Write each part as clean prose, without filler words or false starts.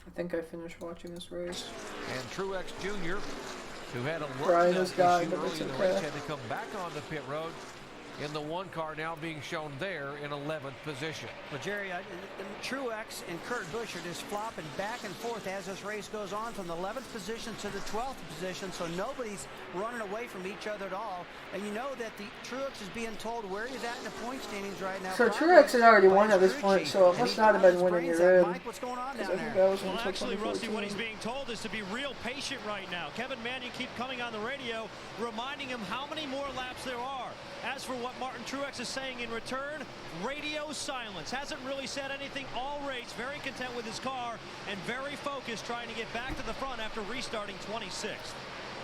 I think I finished watching this race. And Truex Jr., who had a Brian is dying, issue but early it's in the okay. race, had to come back on the pit road in the one car, now being shown there in 11th position. Well, Jerry, Truex and Kurt Busch are just flopping back and forth as this race goes on from the 11th position to the 12th position, so nobody's running away from each other at all. And you know that the Truex is being told where he's at in the point standings right now. So Truex had already won at this point, so it must not have been winning your in. Mike, what's going on down there? Well, actually, Rusty, what he's being told is to be real patient right now. Kevin Manning keep coming on the radio, reminding him how many more laps there are. As for what Martin Truex is saying in return, radio silence. Hasn't really said anything all race. Very content with his car and very focused trying to get back to the front after restarting 26th.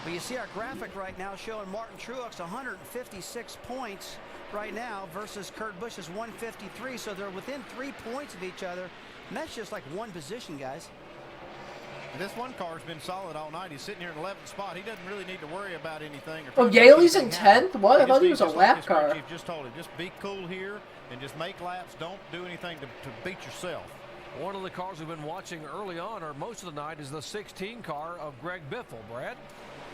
But you see our graphic right now showing Martin Truex 156 points right now versus Kurt Busch's 153. So they're within 3 points of each other. And that's just like one position, guys. And this one car's been solid all night. He's sitting here in 11th spot. He doesn't really need to worry about anything. Oh, Yaley's in 10th? What? I thought he was a lap car. Chief just told him, just be cool here and just make laps. Don't do anything to beat yourself. One of the cars we've been watching early on, or most of the night, is the 16 car of Greg Biffle. Brad?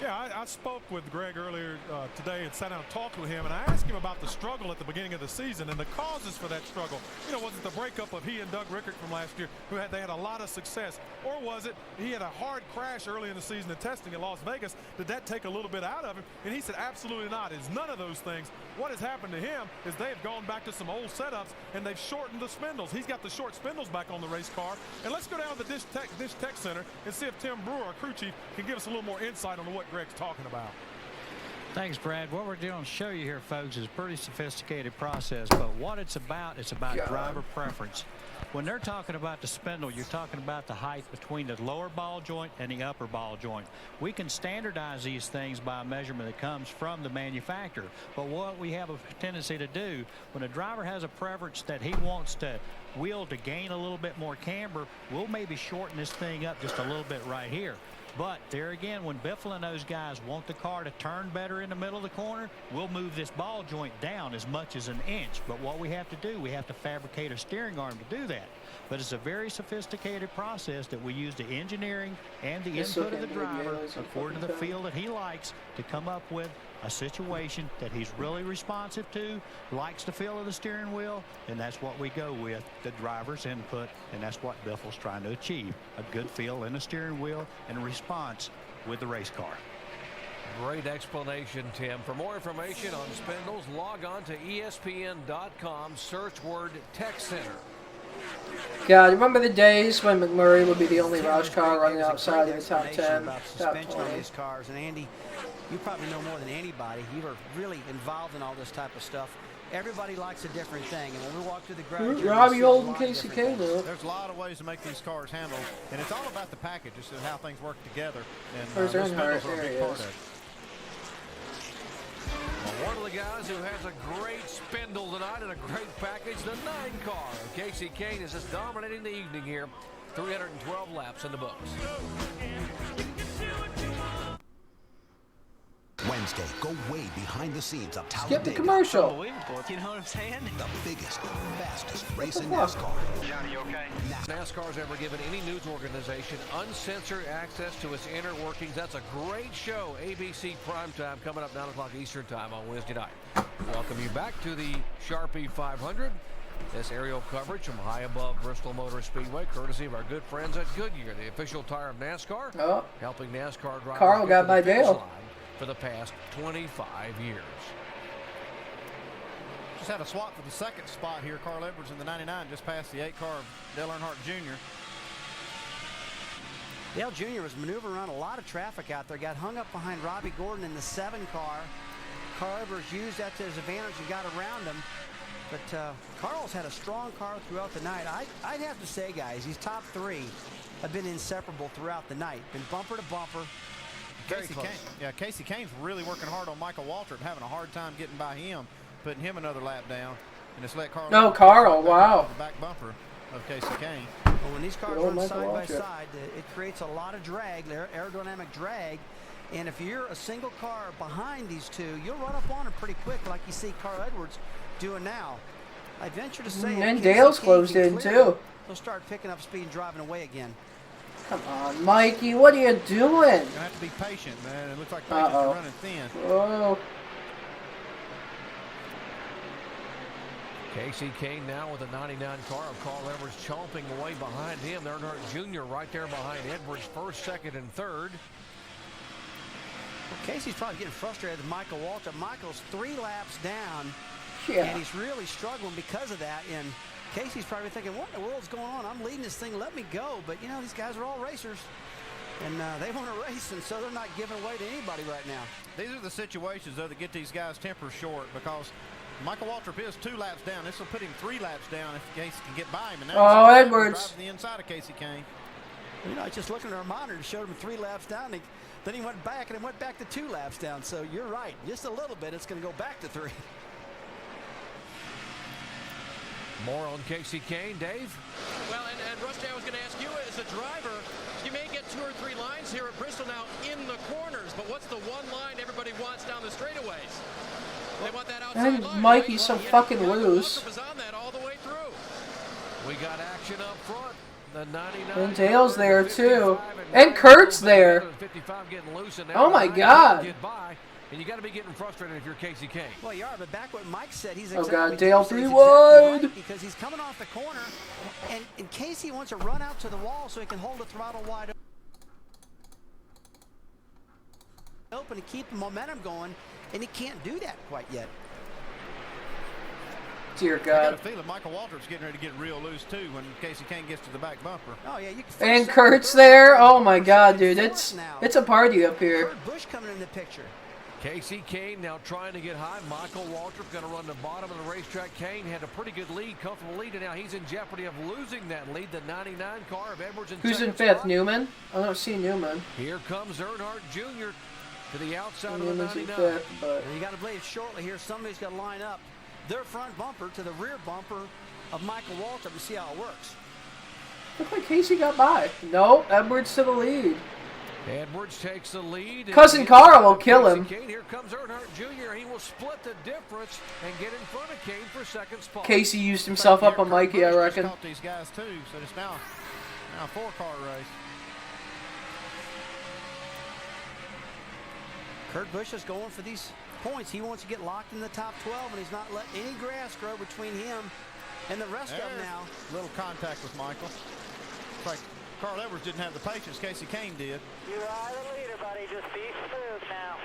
Yeah, I spoke with Greg earlier today and sat down and talked with him, and I asked him about the struggle at the beginning of the season and the causes for that struggle. You know, was it the breakup of he and Doug Rickert from last year, they had a lot of success, or was it he had a hard crash early in the season in testing in Las Vegas? Did that take a little bit out of him? And he said absolutely not. It's none of those things. What has happened to him is they've gone back to some old setups and they've shortened the spindles. He's got the short spindles back on the race car. And let's go down to the Dish Tech Center and see if Tim Brewer, our crew chief, can give us a little more insight on what Greg's talking about. Thanks, Brad. What we're doing to show you here, folks, is a pretty sophisticated process, but what it's about driver preference. When they're talking about the spindle, you're talking about the height between the lower ball joint and the upper ball joint. We can standardize these things by a measurement that comes from the manufacturer, but what we have a tendency to do, when a driver has a preference that he wants to wheel to gain a little bit more camber, we'll maybe shorten this thing up just a little bit right here. But there again, when Biffle and those guys want the car to turn better in the middle of the corner, we'll move this ball joint down as much as an inch. But what we have to do, we have to fabricate a steering arm to do that. But it's a very sophisticated process that we use the engineering and the input of the driver according to the feel that he likes to come up with a situation that he's really responsive to, likes the feel of the steering wheel, and that's what we go with, the driver's input, and that's what Biffle's trying to achieve, a good feel in the steering wheel and a response with the race car. Great explanation, Tim. For more information on spindles, log on to ESPN.com, search word Tech Center. God, remember the days when McMurray would be the only Roush car running outside of the top 10, top 20? On these cars, and Andy, you probably know more than anybody. You are really involved in all this type of stuff. Everybody likes a different thing, and when we walk through the garage, Robbie Old and Casey Kane. There's a lot of ways to make these cars handle, and it's all about the package, just how things work together. And Where's those Earnhardt? spindles are a There big he part is. of it. One of the guys who has a great spindle tonight and a great package, the 9 car. Casey Kane is just dominating the evening here. 312 laps in the books. Wednesday, go way behind the scenes of Skip the commercial. Unbelievable, you know what I'm saying? The biggest, fastest race in NASCAR. Johnny, okay? NASCAR's ever given any news organization uncensored access to its inner workings. That's a great show. ABC Primetime coming up 9 o'clock Eastern Time on Wednesday night. Welcome you back to the Sharpie 500. This aerial coverage from high above Bristol Motor Speedway, courtesy of our good friends at Goodyear, the official tire of NASCAR, helping NASCAR drivers Carl got by Dale for the past 25 years. Just had a swap for the second spot here. Carl Edwards in the 99 just passed the 8 car of Dale Earnhardt Jr. Dale Jr. was maneuvering around a lot of traffic out there, got hung up behind Robbie Gordon in the 7 car. Carl Edwards used that to his advantage and got around him. But Carl's had a strong car throughout the night. I'd have to say, guys, these top 3 have been inseparable throughout the night. Been bumper to bumper. Very close. Casey Kane's really working hard on Michael Waltrip, having a hard time getting by him, putting him another lap down, and it's let Carl. No, Carl, wow. The back bumper of Casey Kane. Well, when these cars run side by side, it creates a lot of drag, aerodynamic drag. And if you're a single car behind these two, you'll run up on them pretty quick, like you see Carl Edwards doing now. I'd venture to say. And Dale's closed in too. They'll start picking up speed and driving away again. Come on, Mikey, what are you doing? You're going to have to be patient, man. It looks like patience is running thin. Oh. Casey Kane now with a 99 car of Carl Edwards chomping away behind him. Earnhardt Jr. right there behind Edwards, first, second, and third. Well, Casey's probably getting frustrated with Michael Waltrip. Michael's 3 laps down, and he's really struggling because of that. And Casey's probably thinking, what in the world's going on? I'm leading this thing, let me go. But, you know, these guys are all racers, and they want to race, and so they're not giving away to anybody right now. These are the situations, though, that get these guys' tempers short, because Michael Waltrip is 2 laps down. This will put him 3 laps down if Casey can get by him. And now Edwards. Driving the inside of Casey Kane. You know, I just looking at our monitor, showed him 3 laps down. Then he went back, and it went back to 2 laps down. So you're right. Just a little bit, it's going to go back to 3. More on Casey Kane, Dave? Well, and Rusty, I was going to ask you as a driver, you may get 2 or 3 lines here at Bristol now in the corners, but what's the one line everybody wants down the straightaways? They want that outside And line, Mikey's right? so fucking loose. Was on that all the way through. We got action up front. The 99. And Dale's there too. And Kurt's there. 55 getting loose, and oh my God. Get by, and you got to be getting frustrated if you're Casey Kane. Well, you are, but back what Mike said, he's Oh God, Dale 3 exactly wide. right, because he's coming off the corner, and in case he wants to run out to the wall so he can hold the throttle wide open to keep the momentum going, and he can't do that quite yet. Dear I got a God. feeling Michael Waltrip's getting ready to get real loose, too, when Casey Kane gets to the back bumper. Oh, yeah, you can And Kurt's there. Oh my God, dude. It's a party up here. Kurt Busch coming in the picture. Casey Kane now trying to get high. Michael Waltrip going to run the bottom of the racetrack. Kane had a pretty good lead, comfortable lead, and now he's in jeopardy of losing that lead. The 99 car of Edwards in Who's in second 5th? spot. Newman? I don't see Newman. Here comes Earnhardt Jr. to the outside of the Newman's in 99. 5th, but And you got to believe shortly here, somebody's got to line up their front bumper to the rear bumper of Michael Waltrip and see how it works. looked like Casey got by. No, Edwards to the lead. Edwards takes the lead. Cousin Carl will kill him. Kane, here comes Earnhardt Jr. He will split the difference and get in front of Kane for second spot. Casey used himself up on Mikey, I reckon. Caught these guys, too, so it's now a 4-car race. Kurt Busch is going for these points. He wants to get locked in the top 12, and he's not letting any grass grow between him and the rest of them now. Little contact with Michael. It's like Carl Edwards didn't have the patience Casey Kane did. You are the leader, buddy. Just be smooth now.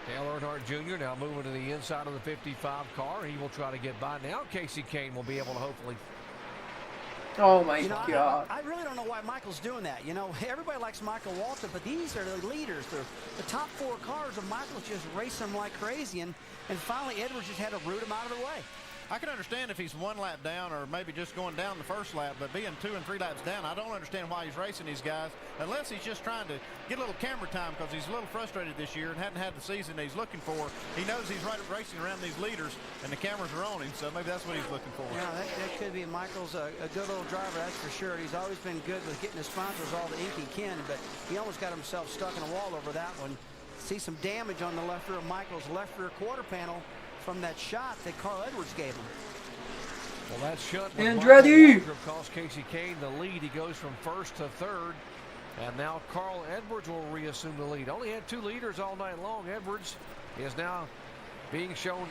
Dale Earnhardt Jr. now moving to the inside of the 55 car. He will try to get by. Now Casey Kane will be able to hopefully. Oh my God. I really don't know why Michael's doing that. You know, everybody likes Michael Waltrip, but these are the leaders. They're the top 4 cars, and Michael's just racing them like crazy. And finally, Edwards just had to root him out of the way. I can understand if he's 1 lap down or maybe just going down the first lap, but being 2 and 3 laps down, I don't understand why he's racing these guys unless he's just trying to get a little camera time because he's a little frustrated this year and hadn't had the season that he's looking for. He knows he's racing around these leaders and the cameras are on him, so maybe that's what he's looking for. Yeah, that could be. Michael's a good little driver, that's for sure. He's always been good with getting his sponsors all the ink he can, but he almost got himself stuck in a wall over that one. See some damage on the left rear of Michael's left rear quarter panel from that shot that Carl Edwards gave him. Well, that shot Andretti cost Casey Kane the lead. He goes from 1st to 3rd. And now Carl Edwards will reassume the lead. Only had 2 leaders all night long. Edwards is now being shown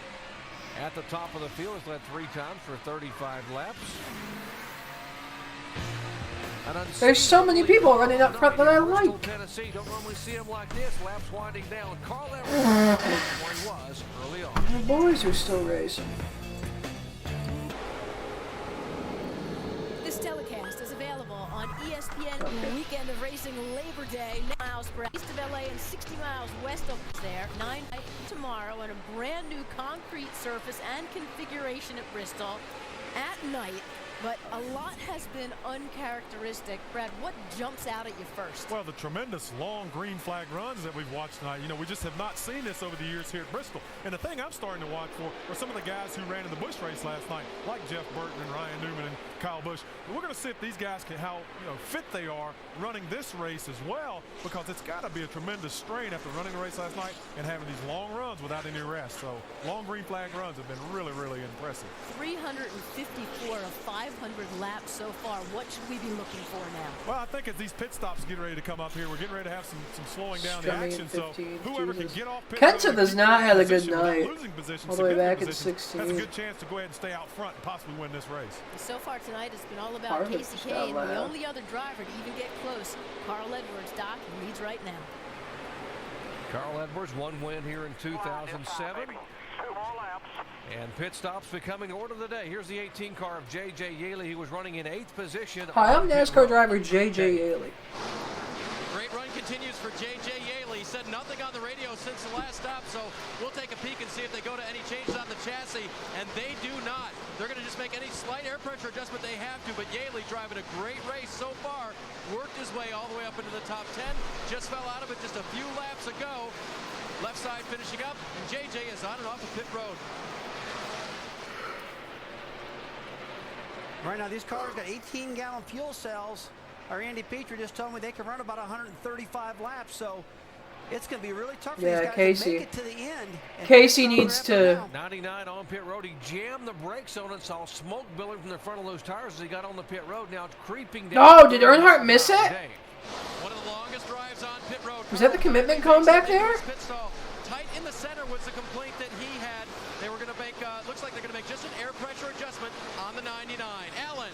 at the top of the field. He's led 3 times for 35 laps. There's so many people running up front that I like. Tennessee, don't normally see him like this. Laps winding down. Carl Edwards where he was early on. The boys are still racing. This telecast is available on ESPN Weekend of Racing Labor Day. Miles per east of LA and 60 miles west of there. 9 tomorrow on a brand new concrete surface and configuration at Bristol at night. But a lot has been uncharacteristic. Brad, what jumps out at you first? Well, the tremendous long green flag runs that we've watched tonight. You know, we just have not seen this over the years here at Bristol. And the thing I'm starting to watch for are some of the guys who ran in the Busch race last night, like Jeff Burton and Ryan Newman and Kyle Busch. And we're going to see if these guys can, how fit they are running this race as well, because it's got to be a tremendous strain after running the race last night and having these long runs without any rest. So long green flag runs have been really, really impressive. 354 of 5 500 laps so far. What should we be looking for now? Well, I think as these pit stops get ready to come up here, we're getting ready to have some slowing down the Strumming action. 15, so whoever Jesus. can get off pit Kenta road does and not keep have a good position without night. losing position, All the way back at position, 16. has a good chance to go ahead and stay out front and possibly win this race. So far tonight, it's been all about Harvick Casey just Kane, got the lap. only other driver to even get close. Carl Edwards, Doc, leads right now. Carl Edwards, one win here in 2007. And pit stops becoming order of the day. Here's the 18 car of J.J. Yaley, who was running in 8th position. Hi, I'm NASCAR driver J.J. Yaley. Great run continues for J.J. Yaley. Said nothing on the radio since the last stop, so we'll take a peek and see if they go to any changes on the chassis, and they do not. They're going to just make any slight air pressure adjustment they have to, but Yaley driving a great race so far, worked his way all the way up into the top 10, just fell out of it just a few laps ago. Left side finishing up, and J.J. is on and off of pit road. Right now, these cars got 18-gallon fuel cells. Our Andy Petrie just told me they can run about 135 laps, so it's going to be really tough for these guys Casey. to make it to the end. Casey needs to... 99 on pit road. He jammed the brakes on it, saw smoke billowing from the front of those tires as he got on the pit road. Now it's creeping down. Oh, did Earnhardt miss it? One of the longest drives on pit road. Was that the commitment cone back there? Pit stall. Tight in the center was the complaint that he had. They were going to make, looks like they're going to make just an air pressure adjustment on the 99. Allen.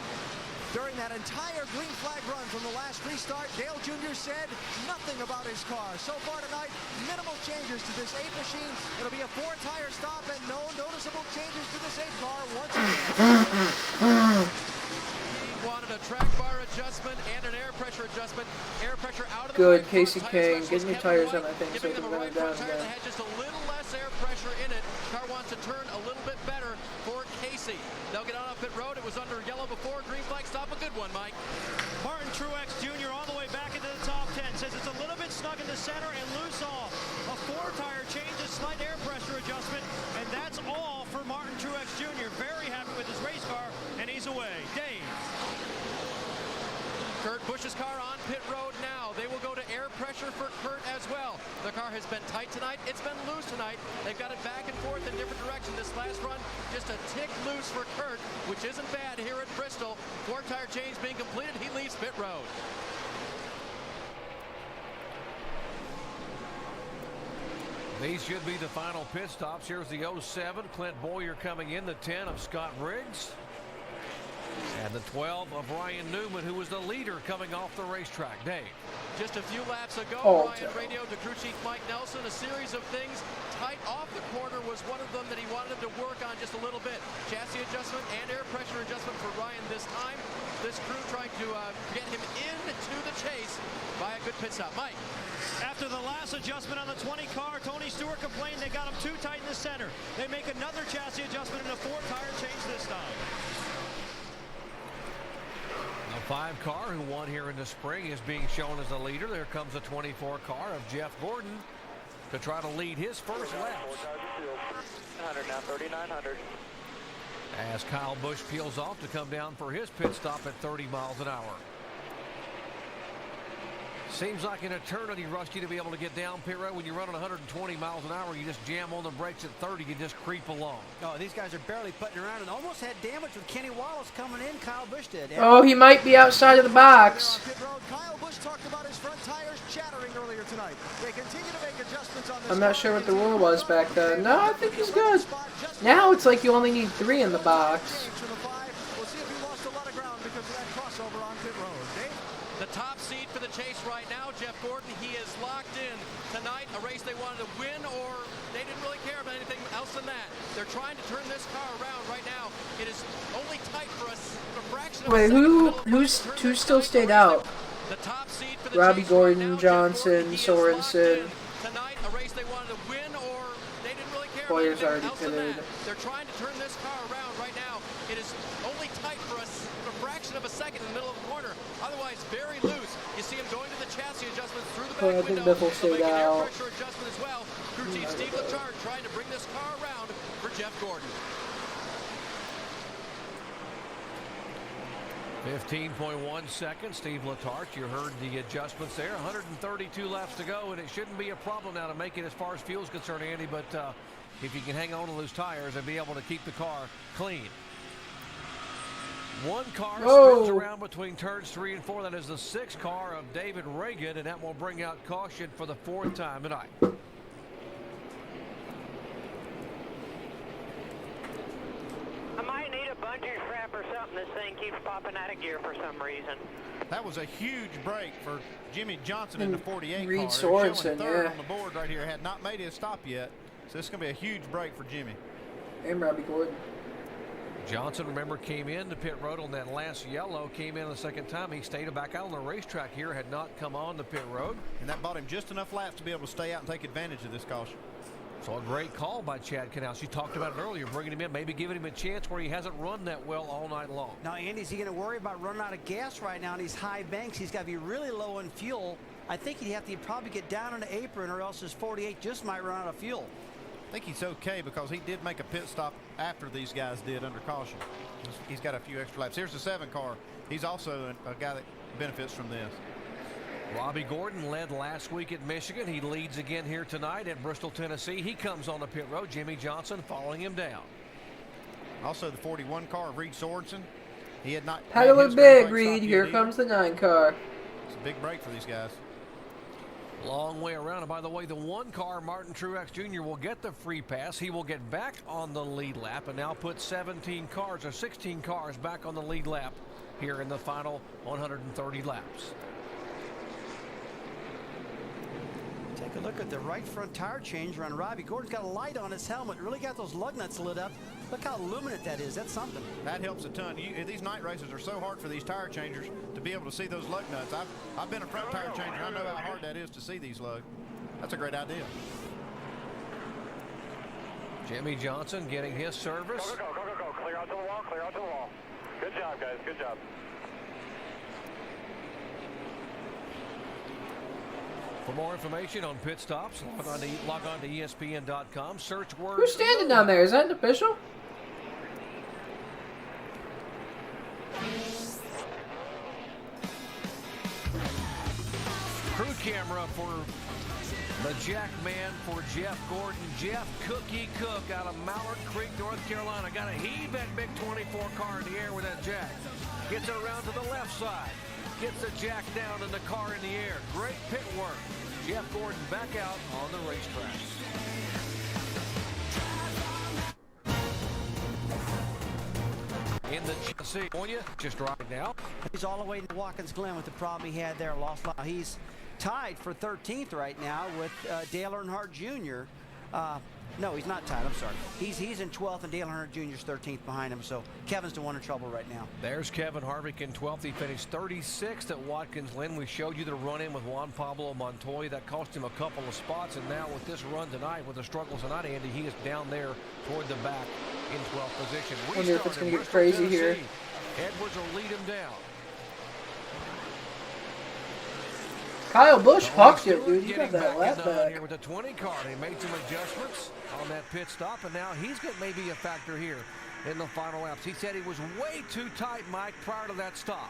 During that entire green flag run from the last restart, Dale Jr. said nothing about his car. So far tonight, minimal changes to this 8 machine. It'll be a 4-tire stop and no noticeable changes to this 8 car once again. He wanted a track bar adjustment and an air pressure adjustment. Air pressure out of the Good, right Casey front. Kane. Tire Get new specialist tires Kevin on that thing so White, it can giving them a run right it down front tire again. that had just a little less air pressure in it. Car wants to turn a little bit better for Casey. They'll get on up pit road. It was under yellow before. Green flag stop. A good one, Mike. Martin Truex Jr. all the way back into the top 10. Says it's a little bit snug in the center and loose off. A 4-tire change, a slight air pressure adjustment, and that's all for Martin Truex Jr. Very happy with his race car, and he's away. Dave. Kurt Busch's car on pit road now. They will go to air pressure for Kurt as well. The car has been tight tonight. It's been loose tonight. They've got it back and forth in different directions. This last run, just a tick loose for Kurt, which isn't bad here at Bristol. 4-tire change being completed. He leaves pit road. These should be the final pit stops. Here's the 07, Clint Boyer coming in, the 10 of Scott Briggs, and the 12 of Ryan Newman, who was the leader coming off the racetrack. Dave. Just a few laps ago, Ryan radioed to crew chief Mike Nelson. A series of things tight off the corner was one of them that he wanted him to work on just a little bit. Chassis adjustment and air pressure adjustment for Ryan this time. This crew trying to get him into the chase by a good pit stop. Mike. After the last adjustment on the 20 car, Tony Stewart complained they got him too tight in the center. They make another chassis adjustment and a 4-tire change this time. The 5 car who won here in the spring is being shown as the leader. There comes the 24 car of Jeff Gordon to try to lead his first lap. 100 now, 3,900. As Kyle Busch peels off to come down for his pit stop at 30 miles an hour. Seems like an eternity, Rusty, to be able to get down pit road when you're running 120 miles an hour. You just jam on the brakes at 30, you just creep along. Oh, these guys are barely putting around and almost had damage with Kenny Wallace coming in. Kyle Busch did. Oh, he might be outside of the box. Kyle Busch talked about his front tires chattering earlier tonight. They continue to make adjustments on this. I'm not sure what the rule was back then. No, I think he's good. Now it's like you only need 3 in the box. We'll see if he lost a lot of ground because of that crossover on pit road. Dave? The top seed for the chase right now, Jeff Gordon. He is locked in tonight. A race they wanted to win, or they didn't really care about anything else than that. They're trying to turn this car around right now. It is only tight for a fraction of a second. Who still stayed out? The top seed for the Robbie chase Gordon, right now, Johnson, Sorensen. Tonight, a race they wanted to win, or they didn't really care Boyer's about anything already else than pitted. that. They're trying to turn this car around right now. It is only tight for a fraction of a second in the middle of the corner. Otherwise, very loose. You see him going to the chassis adjustments through the back I think window. Biffle They'll make stayed an air out. pressure adjustment as well. Crew chief Steve Letarte trying to bring this car around for Jeff Gordon. 15.1 seconds. Steve Letarte, you heard the adjustments there. 132 laps to go, and it shouldn't be a problem now to make it as far as fuel's concerned, Andy, but if you can hang on to those tires and be able to keep the car clean. One car Whoa. spins around between turns 3 and 4. That is the 6th car of David Reagan, and that will bring out caution for the 4th time tonight. I might need a bungee strap or something. This thing keeps popping out of gear for some reason. That was a huge break for Jimmy Johnson in the 48 Reed car. Sorensen, Showing third yeah. on the board right here. Had not made his stop yet. So this is going to be a huge break for Jimmy. And Robbie Gordon. Johnson, remember, came in to pit road on that last yellow, came in the second time. He stayed back out on the racetrack here, had not come on the pit road. And that bought him just enough laps to be able to stay out and take advantage of this caution. So a great call by Chad Knaus. You talked about it earlier, bringing him in, maybe giving him a chance where he hasn't run that well all night long. Now, Andy, is he going to worry about running out of gas right now in these high banks? He's got to be really low on fuel. I think he'd have to probably get down on the apron, or else his 48 just might run out of fuel. I think he's okay because he did make a pit stop after these guys did under caution. He's got a few extra laps. Here's the 7 car. He's also a guy that benefits from this. Robbie Gordon led last week at Michigan. He leads again here tonight at Bristol, Tennessee. He comes on the pit road. Jimmy Johnson following him down. Also the 41 car of Reed Sorensen. He had not Pedal it big, Reed. Here comes the 9 car. It's a big break for these guys. Long way around. And by the way, the 1 car, Martin Truex Jr., will get the free pass. He will get back on the lead lap and now put 16 cars back on the lead lap here in the final 130 laps. Take a look at the right front tire changer on Robbie Gordon's got a light on his helmet. Really got those lug nuts lit up. Look how luminant that is. That's something. That helps a ton. These night races are so hard for these tire changers to be able to see those lug nuts. I've been a front tire changer. I know how hard that is to see these lugs. That's a great idea. Jimmy Johnson getting his service. Go. Clear out to the wall. Clear out to the wall. Good job, guys. Good job. For more information on pit stops, log on to ESPN.com. Search word. Who's standing down there? Is that an official? Crew camera for the Jack Man for Jeff Gordon. Jeff Cookie Cook out of Mallard Creek, North Carolina. Got to heave that big 24 car in the air with that jack. Gets it around to the left side. Gets the jack down and the car in the air. Great pit work. Jeff Gordon back out on the racetrack. In the GC, just right now. He's all the way to Watkins Glen with the problem he had there. Lost. He's tied for 13th right now with Dale Earnhardt Jr. No, he's not tied. I'm sorry. He's in 12th, and Dale Earnhardt Jr. is 13th behind him. So Kevin's the one in trouble right now. There's Kevin Harvick in 12th. He finished 36th at Watkins Glen. We showed you the run-in with Juan Pablo Montoya. That cost him a couple of spots. And now with this run tonight, with the struggles tonight, Andy, he is down there toward the back in 12th position. I wonder if it's going to get Bristol, crazy Tennessee. here. Edwards will lead him down. Kyle Busch hawked it, dude. You got Getting that lap in back. here with the 20 car. They made some adjustments on that pit stop, and now he's got maybe a factor here in the final laps. He said he was way too tight, Mike, prior to that stop.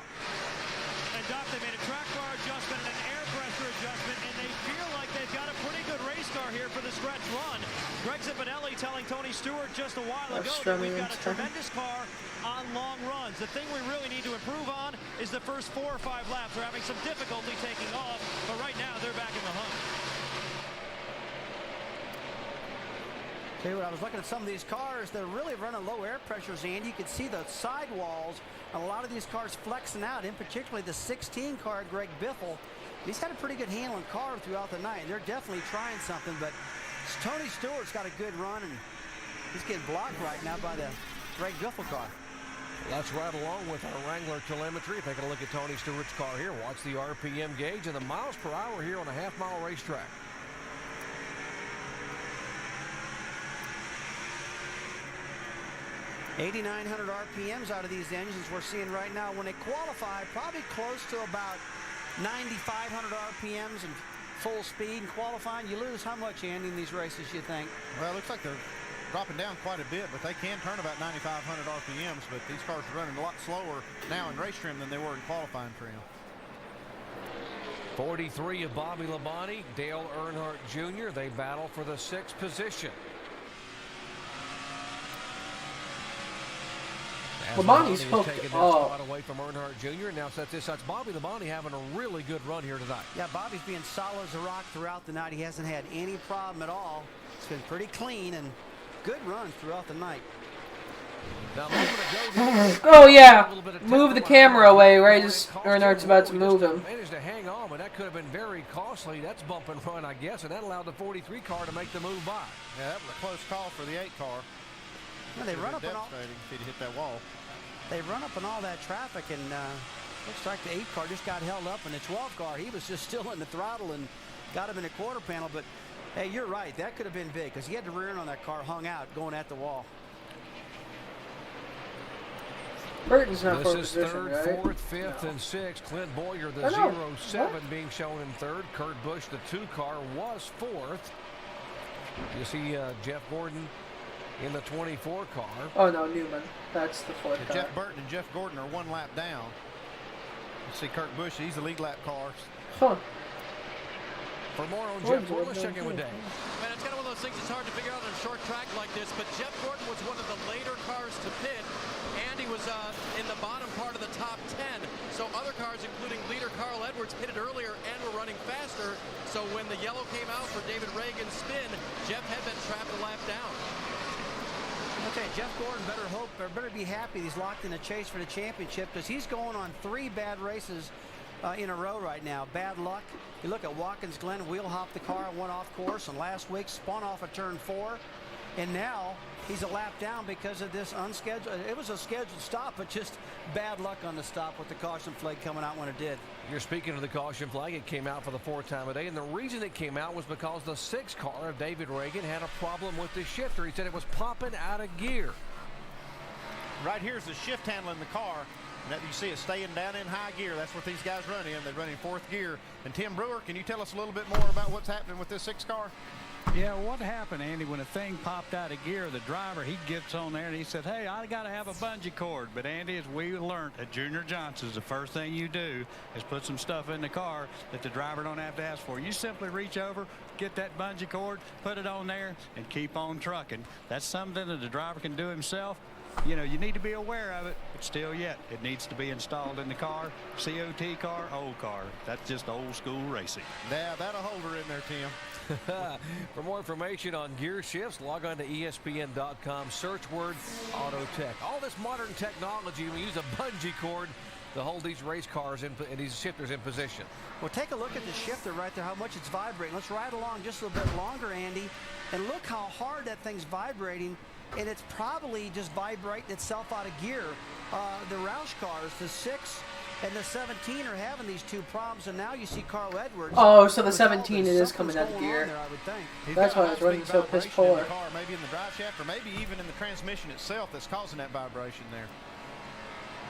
And Doc, they made a track bar adjustment and an air pressure adjustment, and they feel like they've got a pretty good race car here for the stretch run. Greg Zipagnelli telling Tony Stewart just a while ago that we've got a tremendous car on long runs. The thing we really need to improve on is the first 4 or 5 laps. They're having some difficulty taking off, but right now they're back in the hunt. Tell you what, I was looking at some of these cars. They're really running low air pressures, Andy. You can see the sidewalls on a lot of these cars flexing out, in particularly the 16 car, Greg Biffle. He's had a pretty good handle on car throughout the night. They're definitely trying something, but Tony Stewart's got a good run, and he's getting blocked right now by the Greg Biffle car. Let's ride along with our Wrangler telemetry. Take a look at Tony Stewart's car here. Watch the RPM gauge and the miles per hour here on a half-mile racetrack. $8,900 RPMs out of these engines we're seeing right now. When they qualify, probably close to about 9,500 RPMs and full speed. And qualifying, you lose how much, Andy, in these races, you think? Well, it looks like they're dropping down quite a bit, but they can turn about 9,500 RPMs. But these cars are running a lot slower now in race trim than they were in qualifying trim. 43 of Bobby Labonte, Dale Earnhardt Jr. They battle for the 6th position. Labonte's Labonte hooked has taken that up. spot away from Earnhardt Jr. and now sets this. That's Bobby Labonte having a really good run here tonight. Yeah, Bobby's being solid as a rock throughout the night. He hasn't had any problem at all. It's been pretty clean and good runs throughout the night. Now, ago, oh yeah, move the camera away right as Earnhardt's about to move him. Managed to hang on, but that could have been very costly. That's bump and run, I guess, and that allowed the 43 car to make the move by. Yeah, that was a close call for the 8 car. Yeah, they run up and all. If he'd hit that wall. They run up in all that traffic, and looks like the 8 car just got held up, and the 12 car, he was just still in the throttle and got him in the quarter panel. But hey, you're right, that could have been big because he had the rear end on that car hung out going at the wall. Burton's not this for is position, third, right? fourth, fifth, and sixth. Clint Boyer, the Oh, no. 07 What? being shown in third. Kurt Busch, the 2 car, was fourth. You see Jeff Gordon in the 24 car. Oh no, Newman. That's the 4th car. Jeff Burton and Jeff Gordon are 1 lap down. You see Kurt Busch, he's the lead lap cars. Huh. For more on Jeff Gordon, let's check in with Dave. Man, it's kind of one of those things that's hard to figure out on a short track like this, but Jeff Gordon was one of the later cars to pit, and he was in the bottom part of the top 10. So other cars, including leader Carl Edwards, pitted earlier and were running faster. So when the yellow came out for David Reagan's spin, Jeff had been trapped a lap down. Okay, Jeff Gordon better be happy he's locked in a chase for the championship because he's going on 3 bad races in a row right now. Bad luck. You look at Watkins Glen, wheel hopped the car and went off course, and last week spun off a turn 4, and now he's a lap down because of this unscheduled. It was a scheduled stop, but just bad luck on the stop with the caution flag coming out when it did. You're speaking of the caution flag. It came out for the 4th time of day, and the reason it came out was because the 6th car of David Reagan had a problem with the shifter. He said it was popping out of gear. Right here's the shift handle in the car. And you see it staying down in high gear. That's what these guys run in. They run in 4th gear. And Tim Brewer, can you tell us a little bit more about what's happening with this 6 car? Yeah, what happened, Andy, when a thing popped out of gear, the driver, he gets on there and he said, hey, I got to have a bungee cord. But, Andy, as we learned at Junior Johnson's, the first thing you do is put some stuff in the car that the driver don't have to ask for. You simply reach over, get that bungee cord, put it on there, and keep on trucking. That's something that the driver can do himself. You know, you need to be aware of it, but still yet, it needs to be installed in the car. COT car, old car. That's just old school racing. Yeah, that'll hold her in there, Tim. For more information on gear shifts, log on to ESPN.com, search word Auto Tech. All this modern technology, we use a bungee cord to hold these race cars and these shifters in position. Well, take a look at the shifter right there, how much it's vibrating. Let's ride along just a little bit longer, Andy, and look how hard that thing's vibrating. And it's probably just vibrating itself out of gear. The Roush cars, the 6 and the 17 are having these 2 problems, and now you see Carl Edwards. Oh, so the 17 it is coming out of gear. There, I would think. That's why I was running so piss poor. Maybe in the drive shaft, or maybe even in the transmission itself that's causing that vibration there.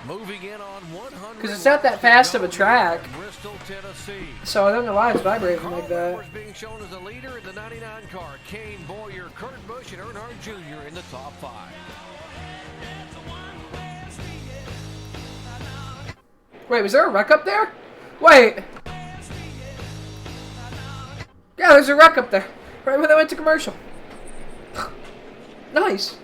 Moving in on 100. Because it's not that fast of a track. Bristol, Tennessee. So I don't know why it's vibrating like that. Edwards being shown as a leader in the 99 car. Kane Boyer, Kurt Busch, and Earnhardt Jr. in the top 5. Wait, was there a wreck up there? Wait. Yeah, there's a wreck up there. Right when they went to commercial. Nice.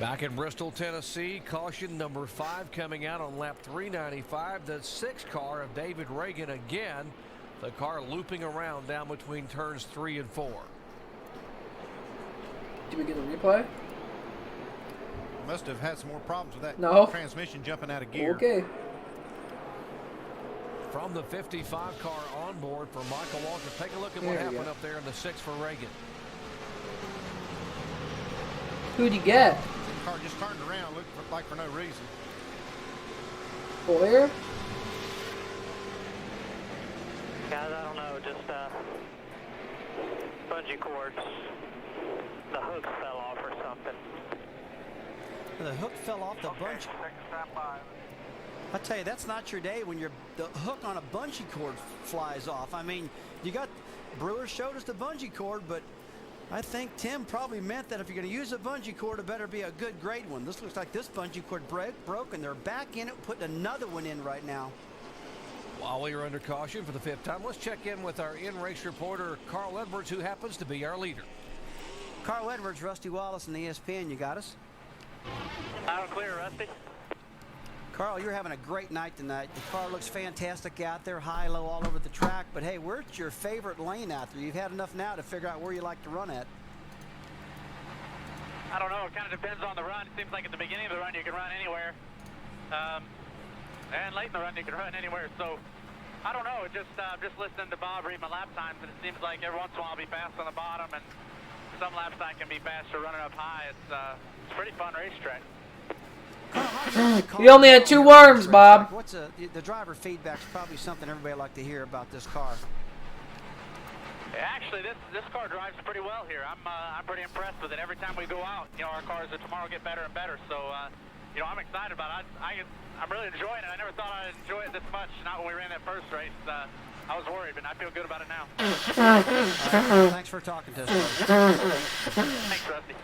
Back in Bristol, Tennessee, caution number 5 coming out on lap 395. The 6 car of David Reagan again. The car looping around down between turns 3 and 4. Did we get a replay? Must have had some more problems with that transmission jumping out of gear. Okay. From the 55 car on board for Michael Walker. Take a look at what happened up there in the 6 for Reagan. Who'd he get? The car just turned around, looked like for no reason. Boyer? Guys, I don't know, just bungee cords. The hooks fell off or something. The hook fell off the bungee. I tell you, that's not your day when the hook on a bungee cord flies off. I mean, you got Brewer showed us the bungee cord, but I think Tim probably meant that if you're going to use a bungee cord, it better be a good grade one. This looks like this bungee cord broke, and they're back in it, putting another one in right now. While we are under caution for the 5th time, let's check in with our in-race reporter, Carl Edwards, who happens to be our leader. Carl Edwards, Rusty Wallace, and ESPN. You got us? Loud and clear, Rusty. Carl, you're having a great night tonight. The car looks fantastic out there, high, low, all over the track. But hey, where's your favorite lane out there? You've had enough now to figure out where you like to run at. I don't know. It kind of depends on the run. It seems like at the beginning of the run you can run anywhere. And late in the run you can run anywhere. So I don't know. Just listening to Bob read my lap times, and it seems like every once in a while I'll be fast on the bottom, and some laps I can be faster running up high. It's a pretty fun racetrack. You only had 2 worms, Bob. What's the driver feedback's probably something everybody like to hear about this car. Actually, this car drives pretty well here. I'm pretty impressed with it. Every time we go out, our cars tomorrow get better and better. So, I'm excited about it. I'm really enjoying it. I never thought I'd enjoy it this much. Not when we ran that first race. I was worried, but I feel good about it now. Thanks for talking to us. Thanks, Rusty.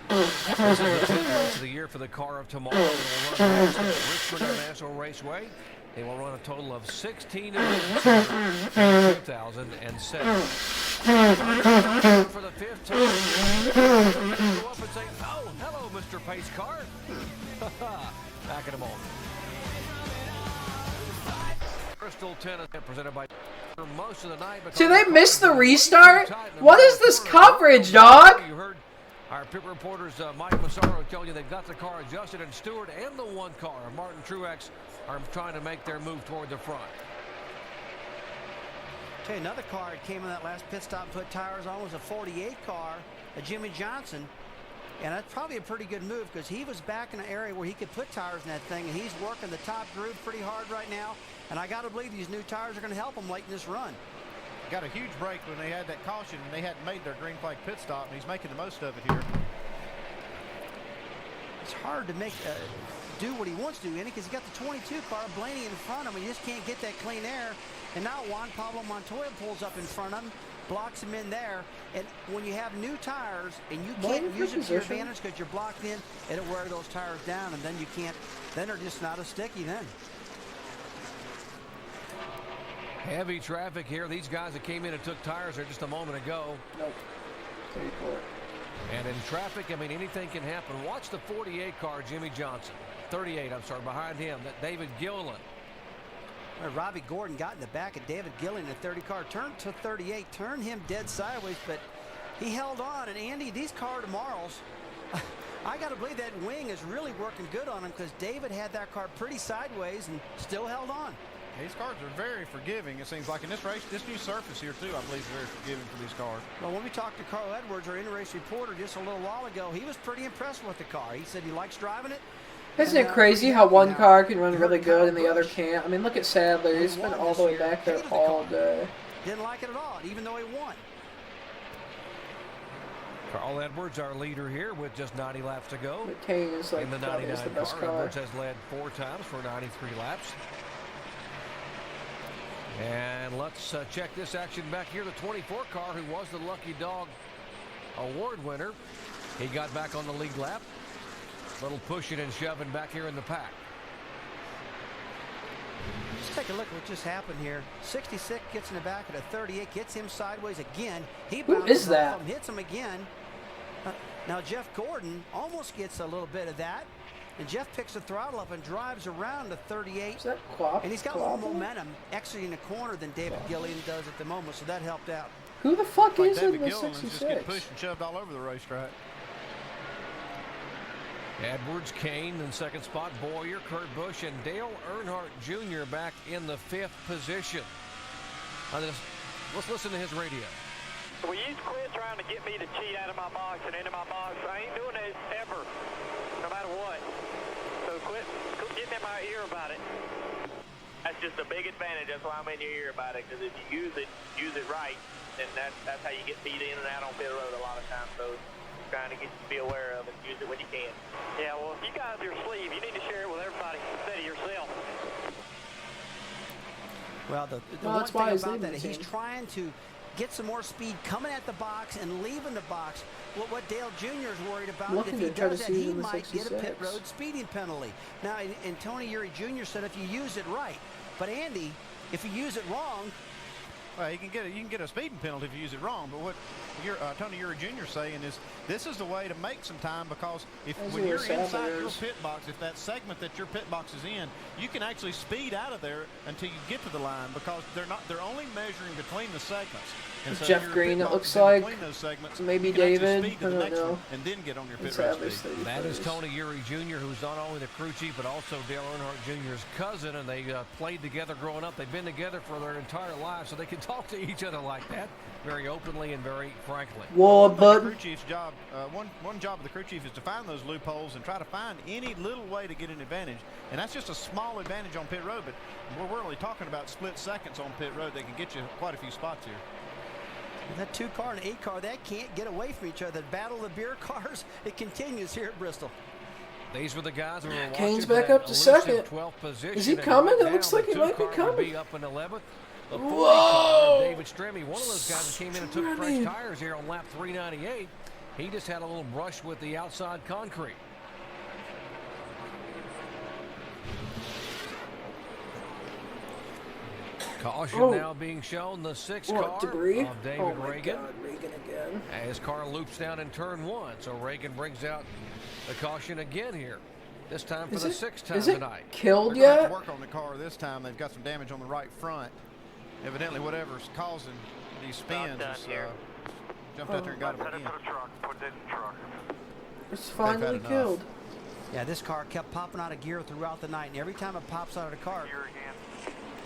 This is the 10th race of the year for the car of tomorrow. They will run at Richmond International Raceway. They will run a total of 16 events in 2007. For the 5th time, go up and say, "Oh, hello, Mr. Pace Car." Back in a moment. Bristol, Tennessee, presented by most of the night. See, they missed the restart? What is this coverage, dog? You heard our pit reporters, Mike Massaro, tell you they've got the car adjusted, and Stewart and the 1 car, Martin Truex, are trying to make their move toward the front. Okay, another car that came in that last pit stop and put tires on was a 48 car, a Jimmy Johnson. And that's probably a pretty good move because he was back in an area where he could put tires in that thing, and he's working the top groove pretty hard right now. And I got to believe these new tires are going to help him late in this run. Got a huge break when they had that caution and they hadn't made their green flag pit stop, and he's making the most of it here. It's hard to make do what he wants to do, Andy, because he got the 22 car, Blaney in front of him. He just can't get that clean air. And now Juan Pablo Montoya pulls up in front of him, blocks him in there. And when you have new tires and you can't use it to your advantage because you're blocked in, it'll wear those tires down, and then you can't. Then they're just not as sticky then. Heavy traffic here. These guys that came in and took tires there just a moment ago. Nope. 34. And in traffic, I mean, anything can happen. Watch the 48 car, Jimmy Johnson. 38, I'm sorry, behind him, that David Gilliland. Robbie Gordon got in the back of David Gilliland in the 30 car, turned to 38, turned him dead sideways, but he held on. And Andy, these car tomorrows, I got to believe that wing is really working good on him because David had that car pretty sideways and still held on. These cars are very forgiving, it seems like. In this race, this new surface here, too, I believe is very forgiving for these cars. Well, when we talked to Carl Edwards, our in-race reporter, just a little while ago, he was pretty impressed with the car. He said he likes driving it. Isn't it crazy how one car can run really good and the other can't? I mean, look at Sadler. He's been all the way back there all day. Didn't like it at all, even though he won. Carl Edwards, our leader here, with just 90 laps to go. McCain is like in the the 99 best car. Edwards has led 4 times for 93 laps. And let's check this action back here. The 24 car, who was the Lucky Dog Award winner, he got back on the lead lap. Little pushing and shoving back here in the pack. Just take a look at what just happened here. 66 gets in the back at a 38, gets him sideways again. He bounces off him, hits him again. Now Jeff Gordon almost gets a little bit of that. And Jeff picks the throttle up and drives around to 38. Is that Quap? And he's got more momentum exiting the corner than David Gilliland does at the moment, so that helped out. Who the fuck is David in the Gilliland's 66? just get pushed and shoved all over the racetrack. Edwards, Kane in second spot, Boyer, Kurt Busch, and Dale Earnhardt Jr. back in the 5th position. Let's listen to his radio. Will you quit trying to get me to cheat out of my box and into my box? I ain't doing this ever, no matter what. So quit getting in my ear about it. That's just a big advantage. That's why I'm in your ear about it. Because if you use it right, then that's how you get beat in and out on pit road a lot of times. So trying to get you to be aware of it. Use it when you can. Yeah, well, if you got up your sleeve, you need to share it with everybody instead of yourself. Well, the one thing about that is he's trying to get some more speed coming at the box and leaving the box. What Dale Jr. is worried about is if he does that, he might get a pit road speeding penalty. Now, and Tony Eury Jr. said if you use it right. But Andy, if you use it wrong, Well, you can get a speeding penalty if you use it wrong. But what Tony Uri Jr. saying is this is the way to make some time, because when you're inside your pit box, if that segment that your pit box is in, you can actually speed out of there until you get to the line, because they're only measuring between the segments. And so Jeff Green, it looks like. Segments, maybe David. I don't know. And then get on your pit road speed. That is Tony Uri Jr., who's not only the crew chief but also Dale Earnhardt Jr.'s cousin, and they played together growing up. They've been together for their entire lives, so they can talk to each other like that very openly and very frankly. Whoa, the crew chief's job, one job of the crew chief is to find those loopholes and try to find any little way to get an advantage. And that's just a small advantage on pit road, but we're only talking about split seconds on pit road. They can get you quite a few spots here. That 2-car and 8-car, that can't get away from each other. The battle of the beer cars, it continues here at Bristol. These were the guys who were Kane's watching back up to second. 12th position. Is he coming? It looks like he might be coming. Be up in 11th. The Whoa! David Stremme, one of those guys that came in and took fresh tires here on lap 398. He just had a little brush with the outside concrete. Caution now being shown, the 6th car debris? of David Reagan. God, Reagan again. His car loops down in turn 1, so Reagan brings out the caution again here. This time for the 6th time tonight. Killed They're going yet? to work on the car this time. They've got some damage on the right front. Evidently, whatever's causing these spins is, jumped out there and got him again. It's finally killed. Yeah, this car kept popping out of gear throughout the night, and every time it pops out of the car.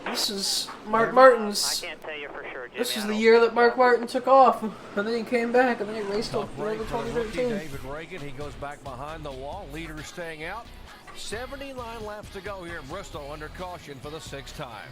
This is Mark Martin's. I can't tell you for sure, Jimmy. This is the year that Mark Martin took off, and then he came back, and then he raced over break for the rookie 2013. David Reagan. He goes back behind the wall. Leader staying out. 79 laps to go here in Bristol under caution for the 6th time.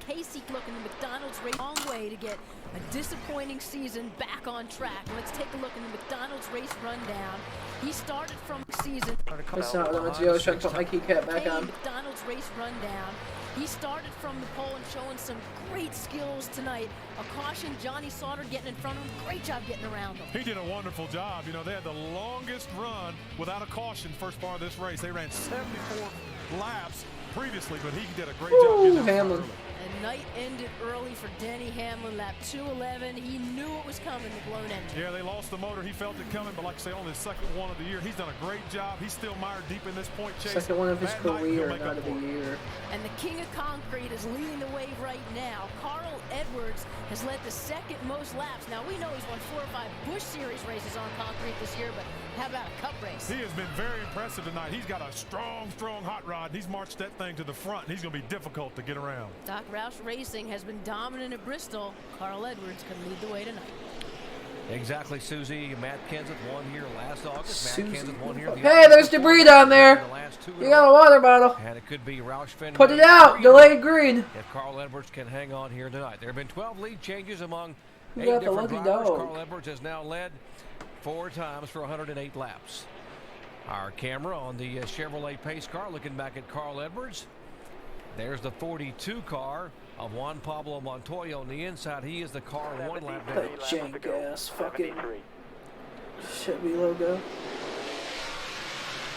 Casey looking at McDonald's race long way to get a disappointing season back on track. Let's take a look at the McDonald's race rundown. He started from season. That's not what I'm going to do. I was trying to put my keycap back on. McDonald's race rundown. He started from the pole and showing some great skills tonight. A caution, Johnny Sauter getting in front of him. Great job getting around him. He did a wonderful job. You know, they had the longest run without a caution first part of this race. They ran 74 laps previously, but he did a great job getting Hamlin. The night ended early for Denny Hamlin, lap 211. He knew it was coming, the blown engine. Yeah, they lost the motor. He felt it coming, but like I say, on his second one of the year, he's done a great job. He's still mired deep in this point chase. Second one of his career, not of the year. And the king of concrete is leading the way right now. Carl Edwards has led the second most laps. Now, we know he's won 4 or 5 Busch Series races on concrete this year, but how about a cup race? He has been very impressive tonight. He's got a strong hot rod. He's marched that thing to the front, and he's going to be difficult to get around. Doc Roush Racing has been dominant at Bristol. Carl Edwards can lead the way tonight. Exactly, Susie. Matt Kenseth won here last August. Matt Kenseth won here. Hey, there's debris down there. You got a water bottle. And it could be Roush Fenway. Put it out. Delayed green. If Carl Edwards can hang on here tonight. There have been 12 lead changes among You 8 got the different lucky drivers. dog. Carl Edwards has now led 4 times for 108 laps. Our camera on the Chevrolet pace car looking back at Carl Edwards. There's the 42 car of Juan Pablo Montoya on the inside. He is the car 1 lap down. That jank ass fucking Chevy logo.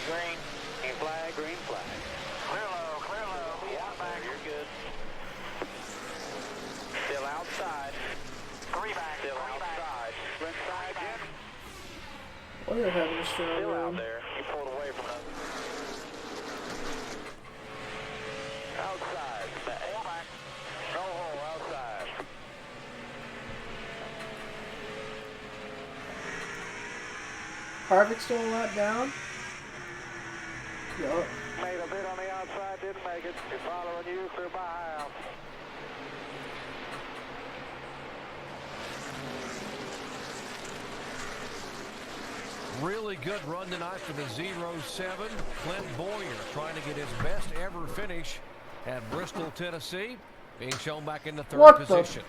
Green flag, green flag. Clear low. Yeah, back. You're good. Still outside. 3 back. Still outside. Left side, Jim. Why are you having a strong Still out run? there. He pulled away from us. Outside. The 8 back. No hole outside. Harvick still a lap down? Yup. Made a bit on the outside, didn't make it. You're following you through my house. Really good run tonight for the 07. Clint Boyer trying to get his best ever finish at Bristol, Tennessee. Being shown back in the 3rd position.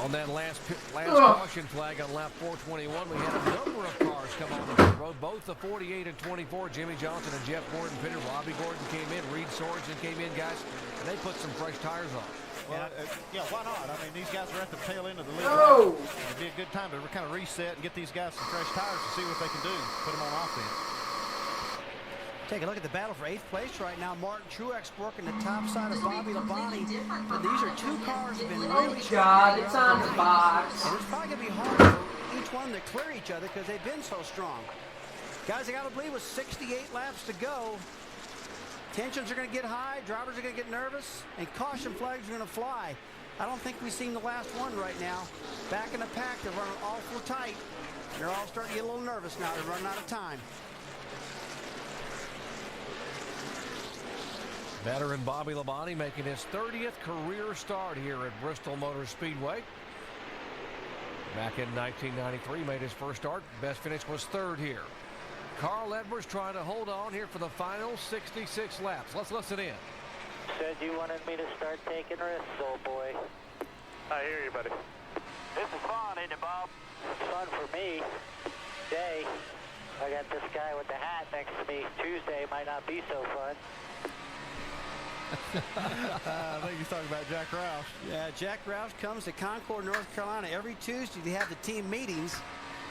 On that last caution flag on lap 421, we had a number of cars come on the pit road. Both the 48 and 24, Jimmy Johnson and Jeff Gordon pitted. Robbie Gordon came in, Reed Sorensen came in, guys, and they put some fresh tires on. Well, yeah, why not? I mean, these guys are at the tail end of the league. No. It'd be a good time to kind of reset and get these guys some fresh tires to see what they can do, put them on offense. Take a look at the battle for 8th place right now. Martin Truex working the top side of Bobby Labonte. But these are two cars that have been really strong. God, it's on the box. And it's probably going to be hard for each one to clear each other because they've been so strong. Guys, I got to believe with 68 laps to go, tensions are going to get high, drivers are going to get nervous, and caution flags are going to fly. I don't think we've seen the last one right now. Back in the pack, they're running awful tight. They're all starting to get a little nervous now. They're running out of time. Veteran Bobby Labonte making his 30th career start here at Bristol Motor Speedway. Back in 1993, made his first start. Best finish was 3rd here. Carl Edwards trying to hold on here for the final 66 laps. Let's listen in. Said you wanted me to start taking risks, old boy. I hear you, buddy. This is fun, ain't it, Bob? It's fun for me. Today, I got this guy with the hat next to me. Tuesday might not be so fun. I think he's talking about Jack Roush. Yeah, Jack Roush comes to Concord, North Carolina every Tuesday. They have the team meetings,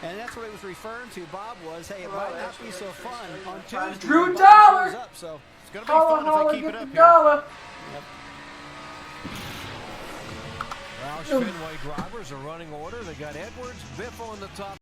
and that's what he was referring to. Bob was, hey, it might not be so fun on Tuesday. Drew Dollar. Up, so it's going to be fun if they keep it up here. Dollar. Yep. Roush Fenway drivers are running order. They got Edwards, Biffle in the top